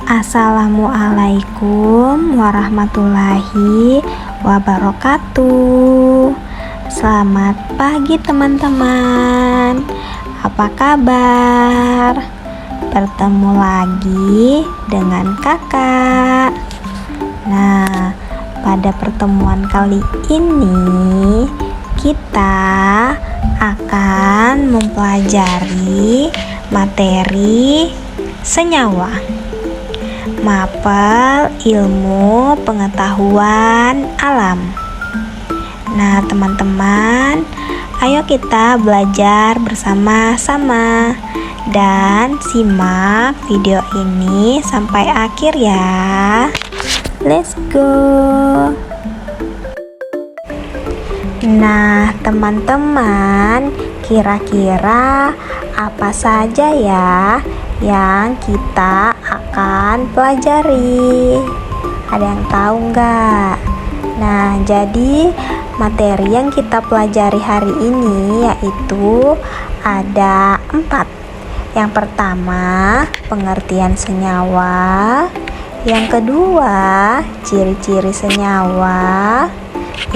Assalamualaikum warahmatullahi wabarakatuh. Selamat pagi teman-teman. Apa kabar? Bertemu lagi dengan kakak. Nah, pada pertemuan kali ini kita akan mempelajari materi senyawa. Mapel ilmu pengetahuan alam. Nah, teman-teman, ayo kita belajar bersama-sama dan simak video ini sampai akhir ya. Let's go. Nah, teman-teman, kira-kira apa saja ya yang kita akan pelajari? Ada yang tahu nggak? Nah, jadi materi yang kita pelajari hari ini yaitu ada 4. Yang pertama, pengertian senyawa. Yang kedua, ciri-ciri senyawa.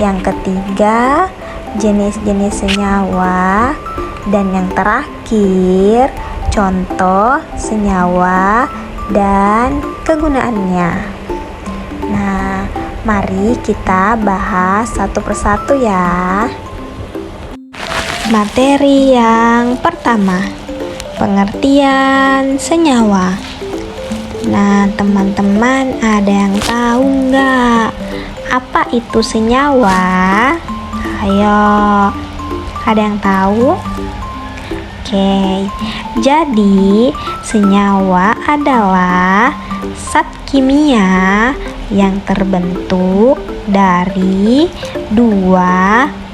Yang ketiga, jenis-jenis senyawa. Dan yang terakhir, contoh senyawa dan kegunaannya. Nah, mari kita bahas satu persatu ya. Materi yang pertama, pengertian senyawa. Nah, teman-teman, ada yang tahu nggak apa itu senyawa? Ayo, ada yang tahu? Oke, jadi senyawa adalah zat kimia yang terbentuk dari 2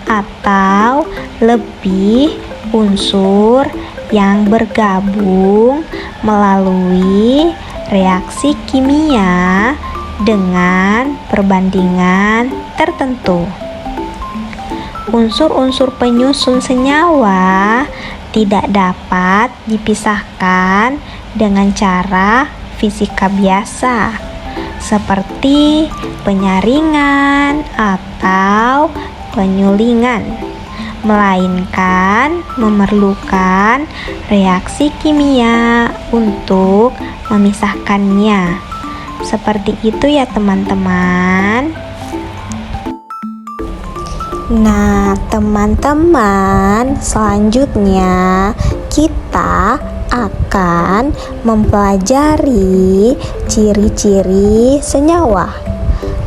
atau lebih unsur yang bergabung melalui reaksi kimia dengan perbandingan tertentu. Unsur-unsur penyusun senyawa tidak dapat dipisahkan dengan cara fisika biasa seperti penyaringan atau penyulingan, melainkan memerlukan reaksi kimia untuk memisahkannya. Seperti itu ya teman-teman. Nah, teman-teman, selanjutnya kita akan mempelajari ciri-ciri senyawa.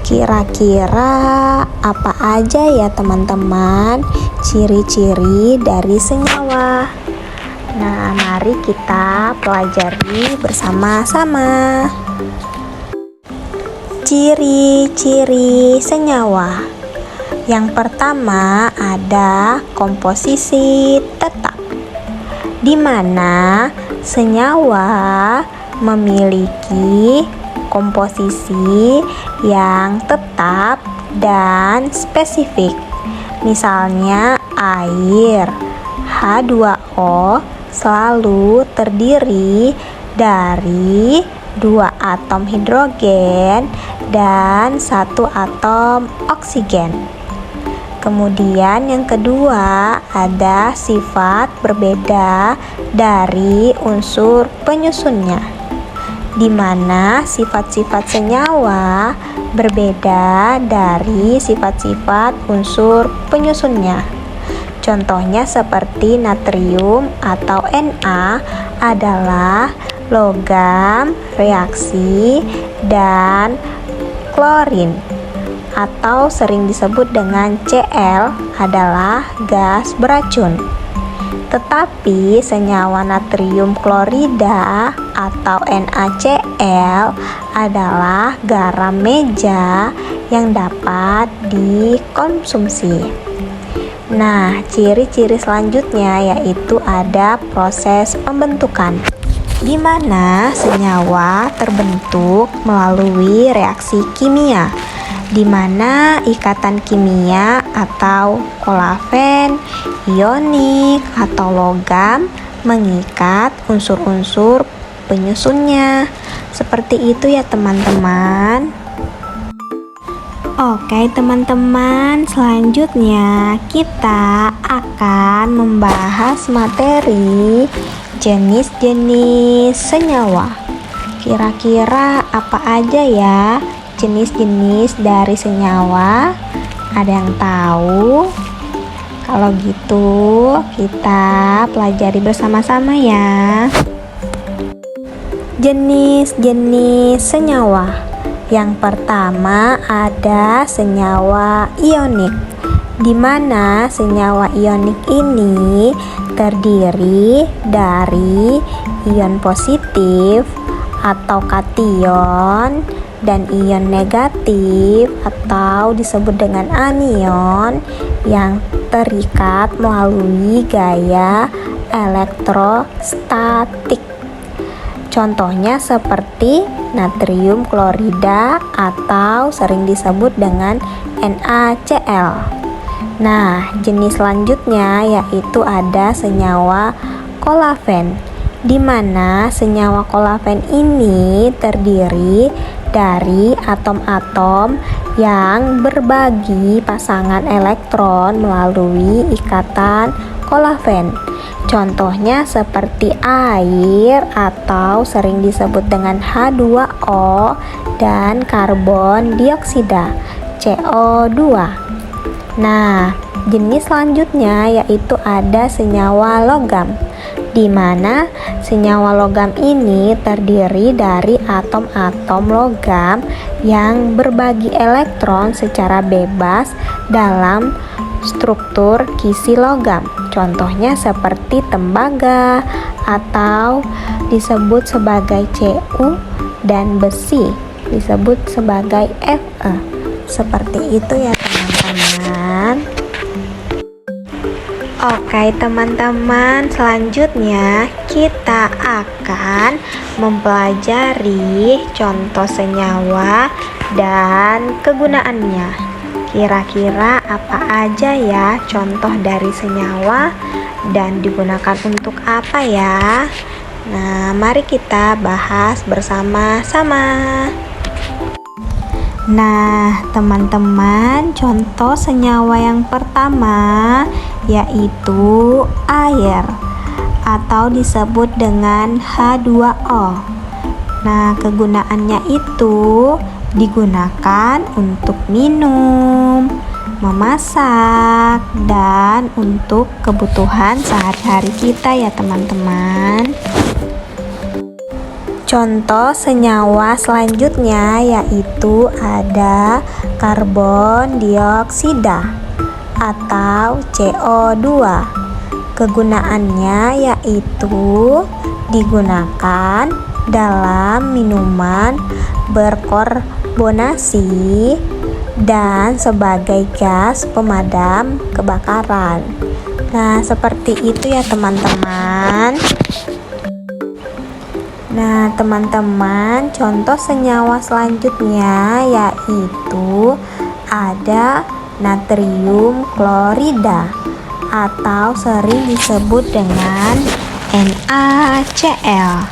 Kira-kira apa aja ya teman-teman ciri-ciri dari senyawa? Nah, mari kita pelajari bersama-sama. Ciri-ciri senyawa. Yang pertama ada komposisi tetap, di mana senyawa memiliki komposisi yang tetap dan spesifik. Misalnya air H2O selalu terdiri dari 2 atom hidrogen dan 1 atom oksigen. Kemudian yang kedua ada sifat berbeda dari unsur penyusunnya, di mana sifat-sifat senyawa berbeda dari sifat-sifat unsur penyusunnya. Contohnya seperti natrium atau Na adalah logam reaksi dan klorin, atau sering disebut dengan Cl adalah gas beracun. Tetapi senyawa natrium klorida atau NaCl adalah garam meja yang dapat dikonsumsi. Nah, ciri-ciri selanjutnya yaitu ada proses pembentukan, di mana senyawa terbentuk melalui reaksi kimia, di mana ikatan kimia atau kolagen, ionik atau logam mengikat unsur-unsur penyusunnya. Seperti itu ya teman-teman. Oke teman-teman, selanjutnya kita akan membahas materi jenis-jenis senyawa. Kira-kira apa aja ya jenis-jenis dari senyawa? Ada yang tahu? Kalau gitu kita pelajari bersama-sama ya. Jenis-jenis senyawa. Yang pertama ada senyawa ionik, di mana senyawa ionik ini terdiri dari ion positif atau kation dan ion negatif atau disebut dengan anion yang terikat melalui gaya elektrostatik. Contohnya seperti natrium klorida atau sering disebut dengan NaCl. Nah, jenis selanjutnya yaitu ada senyawa kolagen, di mana senyawa kolagen ini terdiri dari atom-atom yang berbagi pasangan elektron melalui ikatan kolagen. Contohnya seperti air atau sering disebut dengan H2O dan karbon dioksida CO2. Nah, jenis selanjutnya yaitu ada senyawa logam, di mana senyawa logam ini terdiri dari atom-atom logam yang berbagi elektron secara bebas dalam struktur kisi logam. Contohnya seperti tembaga atau disebut sebagai Cu dan besi disebut sebagai Fe. Seperti itu ya teman-teman. Oke teman-teman, selanjutnya kita akan mempelajari contoh senyawa dan kegunaannya. Kira-kira apa aja ya contoh dari senyawa dan digunakan untuk apa ya? Nah, mari kita bahas bersama-sama. Nah, teman-teman, contoh senyawa yang pertama yaitu air atau disebut dengan H2O. Nah, kegunaannya itu digunakan untuk minum, memasak, dan untuk kebutuhan sehari-hari kita ya teman-teman. Contoh senyawa selanjutnya yaitu ada karbon dioksida atau CO2. Kegunaannya yaitu digunakan dalam minuman berkarbonasi dan sebagai gas pemadam kebakaran. Nah, seperti itu ya teman-teman. Nah, teman-teman, contoh senyawa selanjutnya yaitu ada natrium klorida atau sering disebut dengan NaCl.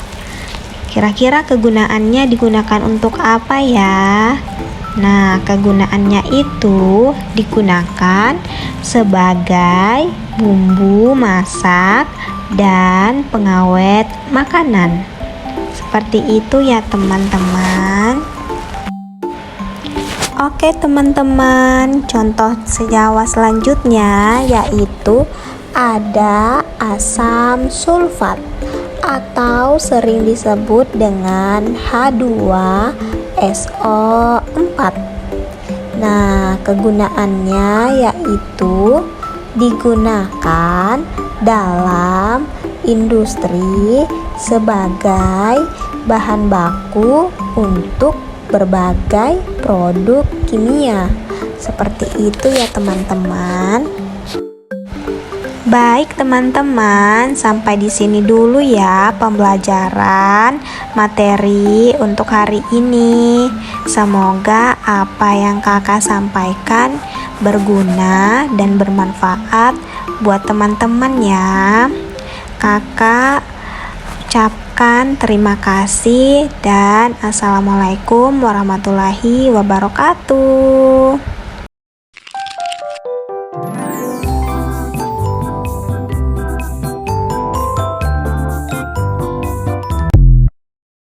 Kira-kira kegunaannya digunakan untuk apa ya? Nah, kegunaannya itu digunakan sebagai bumbu masak dan pengawet makanan. Seperti itu ya teman-teman. Oke teman-teman, contoh senyawa selanjutnya yaitu ada asam sulfat atau sering disebut dengan H2SO4. Nah, kegunaannya yaitu digunakan dalam industri sebagai bahan baku untuk berbagai produk kimia. Seperti itu ya teman-teman. Baik teman-teman, sampai di sini dulu ya pembelajaran materi untuk hari ini. Semoga apa yang kakak sampaikan berguna dan bermanfaat buat teman-teman ya. Kakak ucapkan ucapkan terima kasih dan assalamualaikum warahmatullahi wabarakatuh.